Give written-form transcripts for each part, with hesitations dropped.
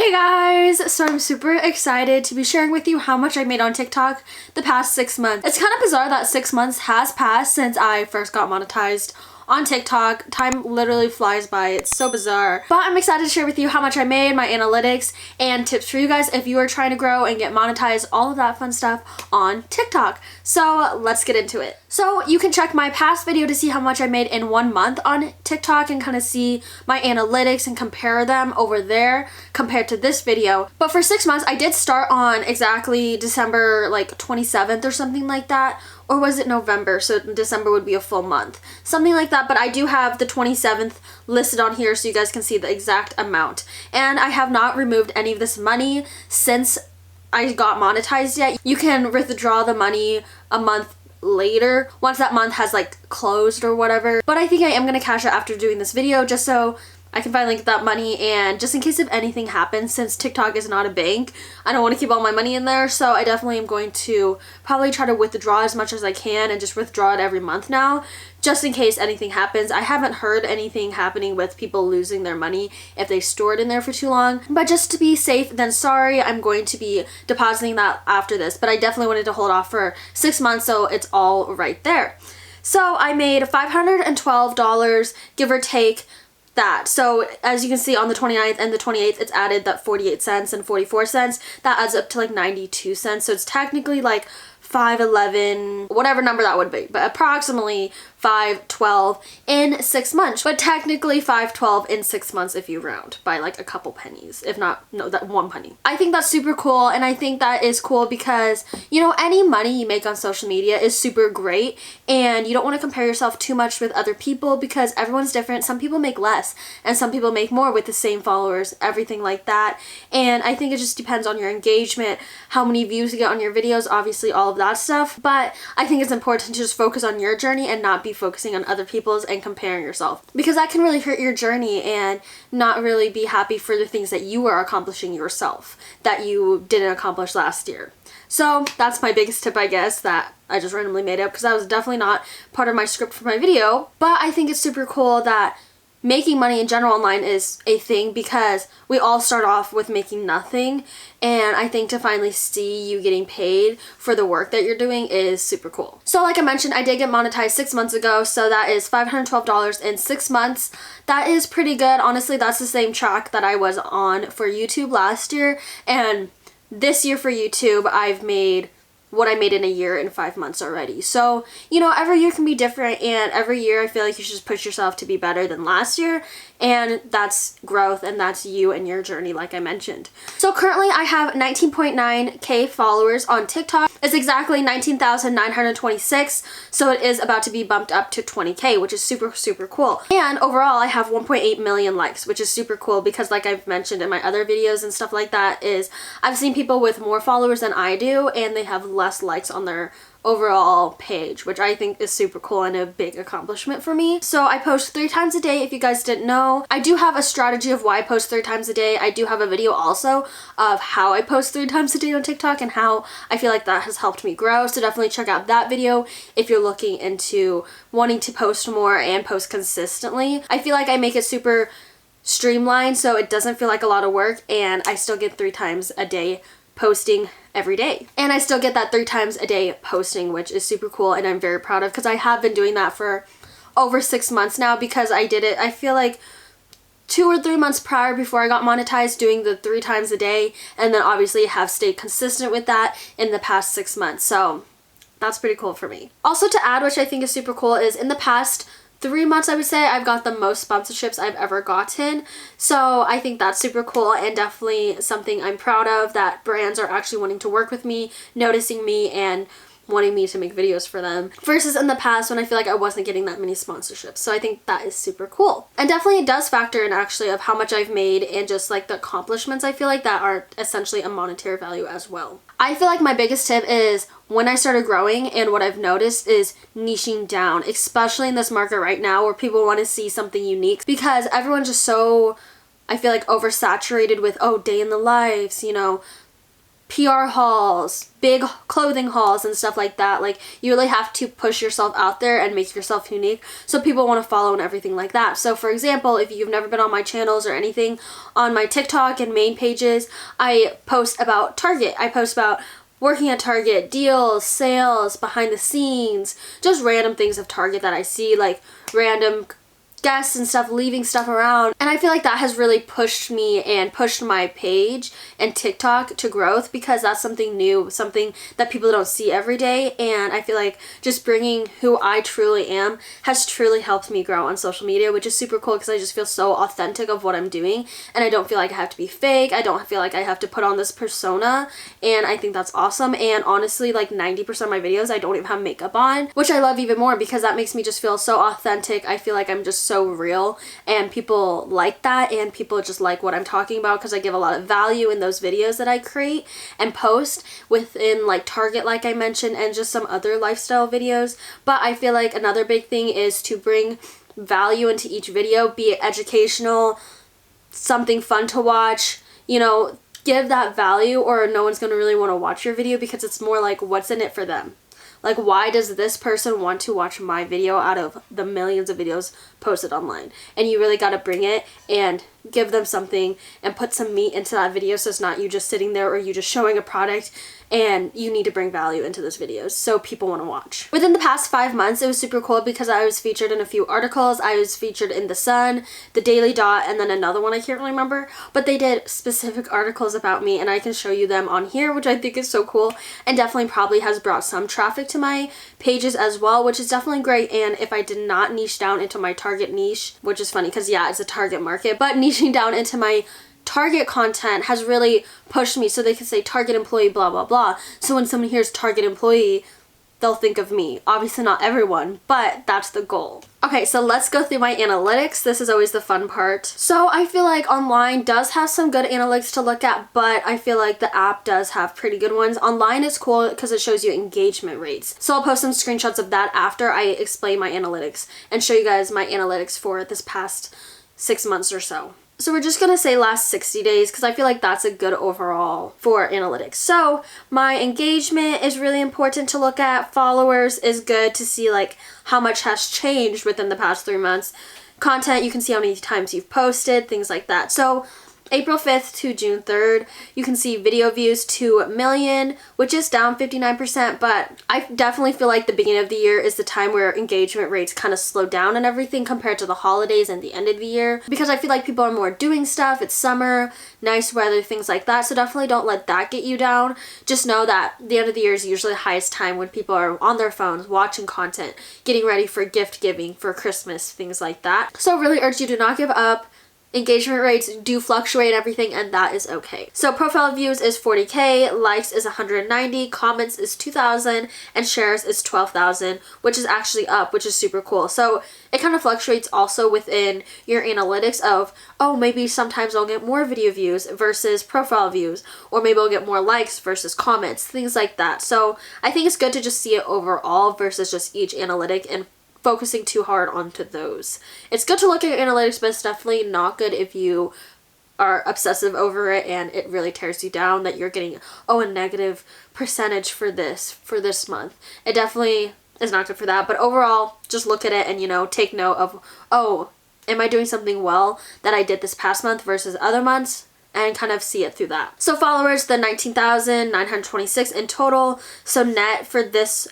Hey guys! So I'm super excited to be sharing with you how much I made on TikTok the past 6 months. It's kind of bizarre that 6 months has passed since I first got monetized on TikTok. Time literally flies by. It's so bizarre. But I'm excited to share with you how much I made, my analytics, and tips for you guys if you are trying to grow and get monetized, all of that fun stuff on TikTok. So let's get into it. So you can check my past video to see how much I made in 1 month on TikTok and kind of see my analytics and compare them over there compared to this video. But for 6 months, I did start on exactly December like 27th or something like that. Or was it November? So December would be a full month. Something like that, but I do have the 27th listed on here so you guys can see the exact amount. And I have not removed any of this money since I got monetized yet. You can withdraw the money a month later once that month has like closed or whatever. But I think I am going to cash it after doing this video just so I can finally get that money, and just in case if anything happens, since TikTok is not a bank, I don't want to keep all my money in there, so I definitely am going to probably try to withdraw as much as I can and just withdraw it every month now, just in case anything happens. I haven't heard anything happening with people losing their money if they store it in there for too long, but just to be safe than sorry, I'm going to be depositing that after this, but I definitely wanted to hold off for 6 months so it's all right there. So I made $512, give or take, that. So as you can see on the 29th and the 28th, it's added that 48 cents and 44 cents. That adds up to like 92 cents. So it's technically like 511, whatever number that would be, but approximately 512 in 6 months. But technically 512 in 6 months if you round by like a couple pennies, if not, no, that 1 penny. I think that's super cool, and I think that is cool because, you know, any money you make on social media is super great, and you don't want to compare yourself too much with other people because everyone's different. Some people make less and some people make more with the same followers, everything like that. And I think it just depends on your engagement, how many views you get on your videos, obviously all of that stuff. But I think it's important to just focus on your journey and not be focusing on other people's and comparing yourself, because that can really hurt your journey and not really be happy for the things that you are accomplishing yourself that you didn't accomplish last year. So that's my biggest tip, I guess, that I just randomly made up because that was definitely not part of my script for my video. But I think it's super cool that making money in general online is a thing because we all start off with making nothing, and I think to finally see you getting paid for the work that you're doing is super cool. So like I mentioned, I did get monetized 6 months ago, so that is $512 in 6 months. That is pretty good. Honestly, that's the same track that I was on for YouTube last year, and this year for YouTube I've made what I made in a year in 5 months already. So, you know, every year can be different, and every year I feel like you should just push yourself to be better than last year, and that's growth, and that's you and your journey like I mentioned. So currently I have 19.9k followers on TikTok. It's exactly 19,926, so it is about to be bumped up to 20k, which is super cool. And overall I have 1.8 million likes, which is super cool because like I've mentioned in my other videos and stuff like that, is I've seen people with more followers than I do and they have less likes on their overall page, which I think is super cool and a big accomplishment for me. So I post 3 times a day, if you guys didn't know. I do have a strategy of why I post 3 times a day. I do have a video also of how I post 3 times a day on TikTok and how I feel like that has helped me grow. So definitely check out that video if you're looking into wanting to post more and post consistently. I feel like I make it super streamlined so it doesn't feel like a lot of work, and I still get 3 times a day posting every day. And I still get that 3 times a day posting, which is super cool and I'm very proud of, because I have been doing that for over 6 months now, because I did it, I feel like 2 or 3 months prior before I got monetized, doing the 3 times a day, and then obviously have stayed consistent with that in the past 6 months. So that's pretty cool for me. Also to add, which I think is super cool, is in the past 3 months, I would say, I've got the most sponsorships I've ever gotten. So I think that's super cool and definitely something I'm proud of, that brands are actually wanting to work with me, noticing me, and wanting me to make videos for them, versus in the past when I feel like I wasn't getting that many sponsorships. So I think that is super cool. And definitely it does factor in actually of how much I've made and just like the accomplishments, I feel like, that are essentially a monetary value as well. I feel like my biggest tip is when I started growing, and what I've noticed is niching down, especially in this market right now where people want to see something unique, because everyone's just so, I feel like, oversaturated with, oh, day in the lives, you know, PR hauls, big clothing hauls and stuff like that. Like, you really have to push yourself out there and make yourself unique so people want to follow and everything like that. So for example, if you've never been on my channels or anything, on my TikTok and main pages, I post about Target. I post about working at Target, deals, sales, behind the scenes, just random things of Target that I see, like random guests and stuff leaving stuff around. And I feel like that has really pushed me and pushed my page and TikTok to growth, because that's something new, something that people don't see every day. And I feel like just bringing who I truly am has truly helped me grow on social media, which is super cool because I just feel so authentic of what I'm doing, and I don't feel like I have to be fake. I don't feel like I have to put on this persona, and I think that's awesome. And honestly, like 90% of my videos I don't even have makeup on, which I love even more because that makes me just feel so authentic. I feel like I'm just so real, and people like that, and people just like what I'm talking about because I give a lot of value in those videos that I create and post within like Target, like I mentioned, and just some other lifestyle videos. But I feel like another big thing is to bring value into each video, be it educational, something fun to watch, you know, give that value, or no one's gonna really want to watch your video because it's more like what's in it for them. Like, why does this person want to watch my video out of the millions of videos posted online? And you really got to bring it and give them something and put some meat into that video, so it's not you just sitting there or you just showing a product, and you need to bring value into those videos so people want to watch. Within the past 5 months, it was super cool because I was featured in a few articles. I was featured in The Sun, The Daily Dot, and then another one I can't really remember, but they did specific articles about me, and I can show you them on here, which I think is so cool, and definitely probably has brought some traffic to my pages as well, which is definitely great. And if I did not niche down into my Target niche, which is funny because yeah, it's a Target market, but niching down into my Target content has really pushed me, so they can say Target employee blah blah blah, so when someone hears Target employee, they'll think of me. Obviously not everyone, but that's the goal. Okay, so let's go through my analytics. This is always the fun part. So I feel like online does have some good analytics to look at, but I feel like the app does have pretty good ones. Online is cool because it shows you engagement rates. So I'll post some screenshots of that after I explain my analytics and show you guys my analytics for this past 6 months or so. So we're just gonna say last 60 days because I feel like that's a good overall for analytics. So my engagement is really important to look at. Followers is good to see like how much has changed within the past 3 months. Content, you can see how many times you've posted, things like that. So April 5th to June 3rd, you can see video views 2 million, which is down 59%, but I definitely feel like the beginning of the year is the time where engagement rates kind of slow down and everything compared to the holidays and the end of the year, because I feel like people are more doing stuff. It's summer, nice weather, things like that, so definitely don't let that get you down. Just know that the end of the year is usually the highest time when people are on their phones, watching content, getting ready for gift giving, for Christmas, things like that. So I really urge you to not give up. Engagement rates do fluctuate and everything, and that is okay. So profile views is 40K, likes is 190, comments is 2,000, and shares is 12,000, which is actually up, which is super cool. So it kind of fluctuates also within your analytics of, oh, maybe sometimes I'll get more video views versus profile views, or maybe I'll get more likes versus comments, things like that. So I think it's good to just see it overall versus just each analytic and focusing too hard onto those. It's good to look at your analytics, but it's definitely not good if you are obsessive over it and it really tears you down that you're getting, oh, a negative percentage for this month. It definitely is not good for that, but overall, just look at it and, you know, take note of, oh, am I doing something well that I did this past month versus other months? And kind of see it through that. So followers, the 19,926 in total. So net for this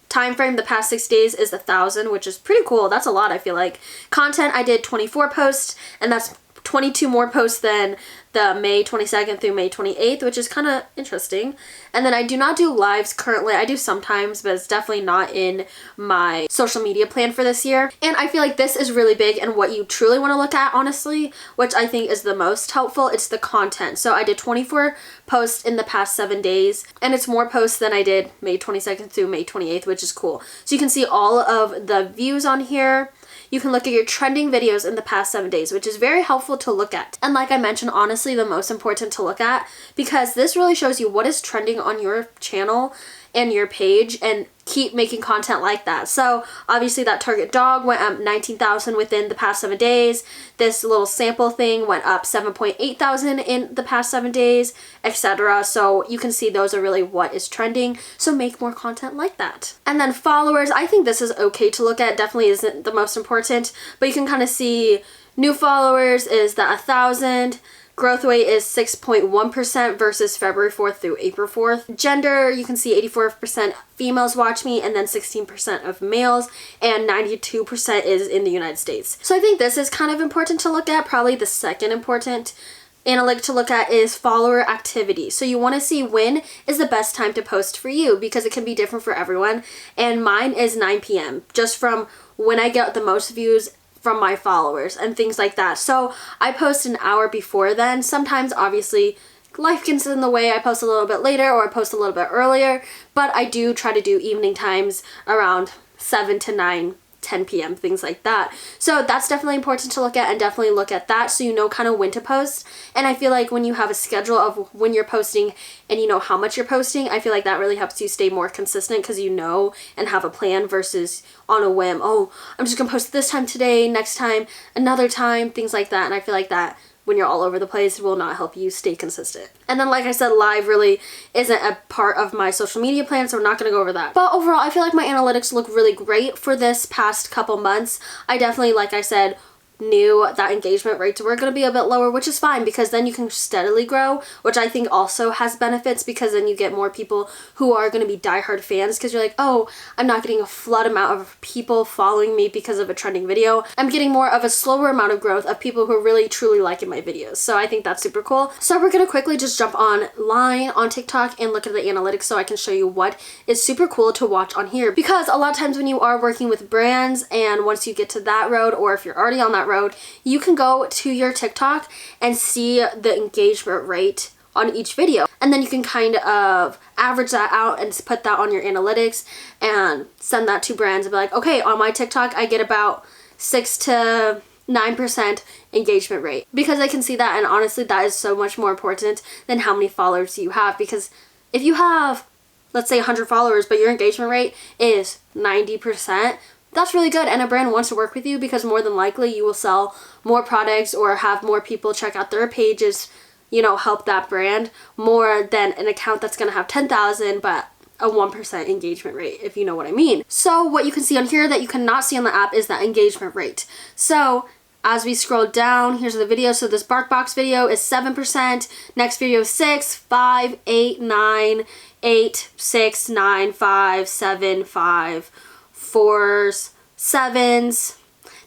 time frame, the past 6 days, is 1,000, which is pretty cool. That's a lot, I feel like. Content, I did 24 posts, and that's 22 more posts than the May 22nd through May 28th, which is kind of interesting. And then I do not do lives currently. I do sometimes, but it's definitely not in my social media plan for this year. And I feel like this is really big and what you truly want to look at, honestly, which I think is the most helpful. It's the content. So I did 24 posts in the past 7 days, and it's more posts than I did May 22nd through May 28th, which is cool. So you can see all of the views on here. You can look at your trending videos in the past 7 days, which is very helpful to look at. And like I mentioned, honestly, the most important to look at, because this really shows you what is trending on your channel and your page, and keep making content like that. So obviously that Target dog went up 19,000 within the past 7 days. This little sample thing went up 7.8 thousand in the past 7 days, etc. So you can see those are really what is trending. So make more content like that. And then followers, I think this is okay to look at. Definitely isn't the most important, but you can kind of see new followers is that 1,000. Growth rate is 6.1% versus February 4th through April 4th. Gender, you can see 84% females watch me, and then 16% of males, and 92% is in the United States. So I think this is kind of important to look at. Probably the second important analytic to look at is follower activity. So you want to see when is the best time to post for you, because it can be different for everyone. And mine is 9 p.m. just from when I get the most views from my followers and things like that. So I post an hour before then. Sometimes obviously life gets in the way, I post a little bit later or I post a little bit earlier, but I do try to do evening times around 7 to 9, 10 p.m., things like that. So that's definitely important to look at, and definitely look at that so you know kind of when to post. And I feel like when you have a schedule of when you're posting and you know how much you're posting, I feel like that really helps you stay more consistent, because you know and have a plan versus on a whim. Oh, I'm just gonna post this time today, next time, another time, things like that. And I feel like that when you're all over the place will not help you stay consistent. And then like I said, live really isn't a part of my social media plan, so we're not going to go over that. But overall, I feel like my analytics look really great for this past couple months. I definitely, like I said, knew that engagement rates were going to be a bit lower, which is fine, because then you can steadily grow, which I think also has benefits, because then you get more people who are going to be diehard fans, because you're like, oh, I'm not getting a flood amount of people following me because of a trending video. I'm getting more of a slower amount of growth of people who are really truly liking my videos. So I think that's super cool. So we're going to quickly just jump online on TikTok and look at the analytics so I can show you what is super cool to watch on here, because a lot of times when you are working with brands, and once you get to that road, or if you're already on that road, you can go to your TikTok and see the engagement rate on each video, and then you can kind of average that out and put that on your analytics and send that to brands and be like, okay, on my TikTok I get about 6 to 9% engagement rate, because I can see that. And honestly, that is so much more important than how many followers you have, because if you have, let's say, 100 followers but your engagement rate is 90%, that's really good, and a brand wants to work with you, because more than likely you will sell more products or have more people check out their pages, you know, help that brand more than an account that's going to have 10,000 but a 1% engagement rate, if you know what I mean. So what you can see on here that you cannot see on the app is that engagement rate. So as we scroll down, here's the video. So this BarkBox video is 7%, next video is 6, 5, 8, 9, 8, 6, 9, 5, 7, 5, 4s, 7s,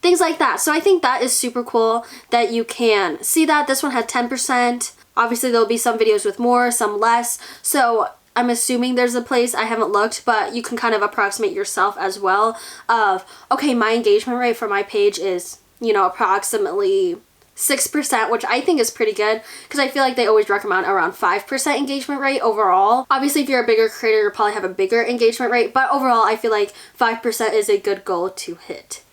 things like that. So I think that is super cool that you can see that. This one had 10%. Obviously there'll be some videos with more, some less. So I'm assuming there's a place, I haven't looked, but you can kind of approximate yourself as well of, okay, my engagement rate for my page is, you know, approximately 6%, which I think is pretty good, because I feel like they always recommend around 5% engagement rate overall. Obviously, if you're a bigger creator, you'll probably have a bigger engagement rate, but overall, I feel like 5% is a good goal to hit.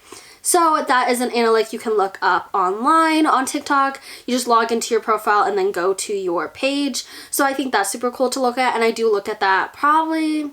So that is an analytic you can look up online on TikTok. You just log into your profile and then go to your page. So I think that's super cool to look at, and I do look at that probably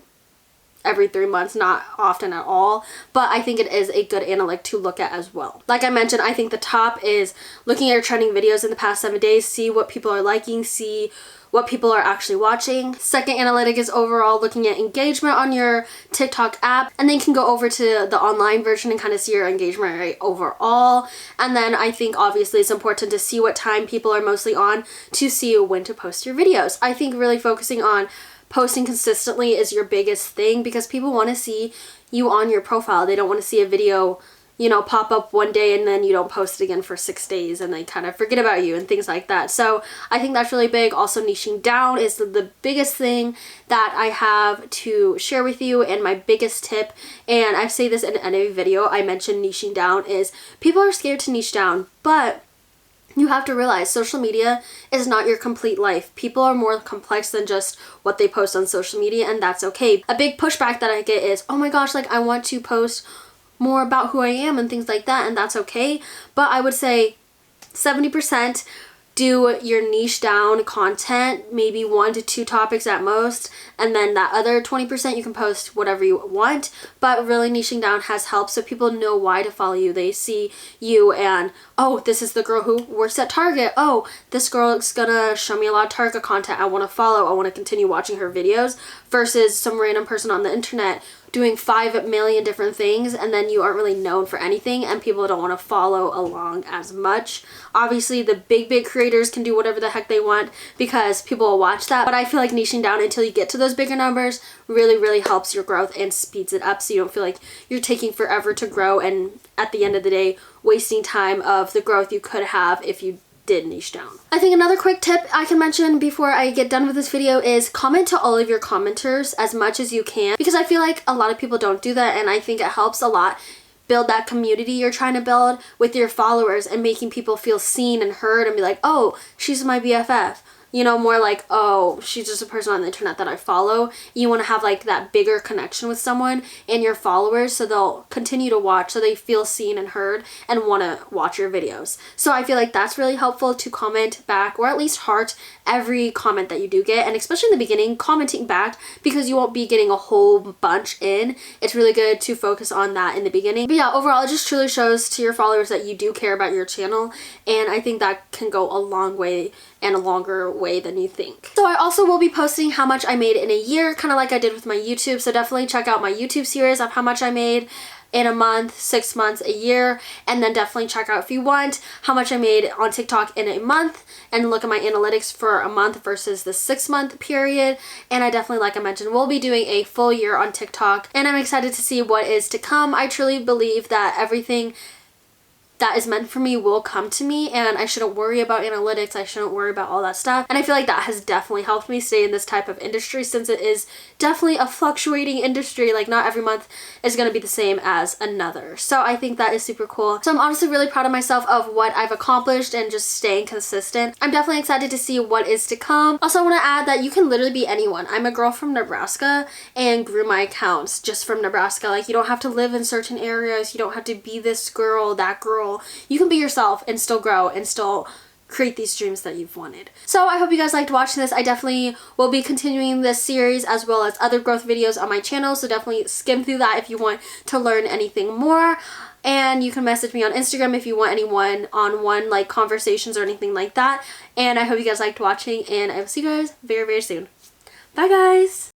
every 3 months, not often at all, but I think it is a good analytic to look at as well. Like I mentioned, I think the top is looking at your trending videos in the past 7 days, see what people are liking, see what people are actually watching. Second analytic is overall looking at engagement on your TikTok app, and then you can go over to the online version and kind of see your engagement rate overall. And then I think obviously it's important to see what time people are mostly on to see when to post your videos. I think really focusing on posting consistently is your biggest thing, because people want to see you on your profile. They don't want to see a video, you know, pop up one day and then you don't post it again for 6 days and they kind of forget about you and things like that. So I think that's really big. Also, niching down is the biggest thing that I have to share with you, and my biggest tip, and I say this in any video I mention niching down, is people are scared to niche down, but you have to realize social media is not your complete life. People are more complex than just what they post on social media, and that's okay. A big pushback that I get is, oh my gosh, like I want to post more about who I am and things like that, and that's okay. But I would say 70% do your niche down content, maybe 1 to 2 topics at most, and then that other 20% you can post whatever you want. But really niching down has helped, so people know why to follow you. They see you and, oh, this is the girl who works at Target. Oh, this girl is gonna show me a lot of Target content. I want to follow. I want to continue watching her videos, versus some random person on the internet doing 5 million different things, and then you aren't really known for anything and people don't want to follow along as much. Obviously the big creators can do whatever the heck they want because people will watch that, but I feel like niching down until you get to those bigger numbers really helps your growth and speeds it up, so you don't feel like you're taking forever to grow and at the end of the day wasting time of the growth you could have if you did niche down. I think another quick tip I can mention before I get done with this video is comment to all of your commenters as much as you can, because I feel like a lot of people don't do that, and I think it helps a lot build that community you're trying to build with your followers and making people feel seen and heard and be like, oh, she's my BFF. You know, more like, oh, she's just a person on the internet that I follow. You want to have like that bigger connection with someone and your followers, so they'll continue to watch, so they feel seen and heard and want to watch your videos. So I feel like that's really helpful to comment back, or at least heart every comment that you do get, and especially in the beginning, commenting back, because you won't be getting a whole bunch in. It's really good to focus on that in the beginning. But yeah, overall it just truly shows to your followers that you do care about your channel, and I think that can go a long way and a longer way than you think. So I also will be posting how much I made in a year, kind of like I did with my YouTube, so definitely check out my YouTube series of how much I made in a month, 6 months, a year, and then definitely check out, if you want, how much I made on TikTok in a month, and look at my analytics for a month versus the 6-month period. And I definitely, like I mentioned, will be doing a full year on TikTok, and I'm excited to see what is to come. I truly believe that everything that is meant for me will come to me, and I shouldn't worry about analytics. I shouldn't worry about all that stuff. And I feel like that has definitely helped me stay in this type of industry, since it is definitely a fluctuating industry. Like, not every month is going to be the same as another. So I think that is super cool. So I'm honestly really proud of myself of what I've accomplished and just staying consistent. I'm definitely excited to see what is to come. Also, I want to add that you can literally be anyone. I'm a girl from Nebraska and grew my accounts just from Nebraska. Like, you don't have to live in certain areas. You don't have to be this girl, that girl. You can be yourself and still grow and still create these dreams that you've wanted. So I hope you guys liked watching this. I definitely will be continuing this series as well as other growth videos on my channel, so definitely skim through that if you want to learn anything more. And you can message me on Instagram if you want any one-on-one like conversations or anything like that. And I hope you guys liked watching, and I will see you guys very soon. Bye guys!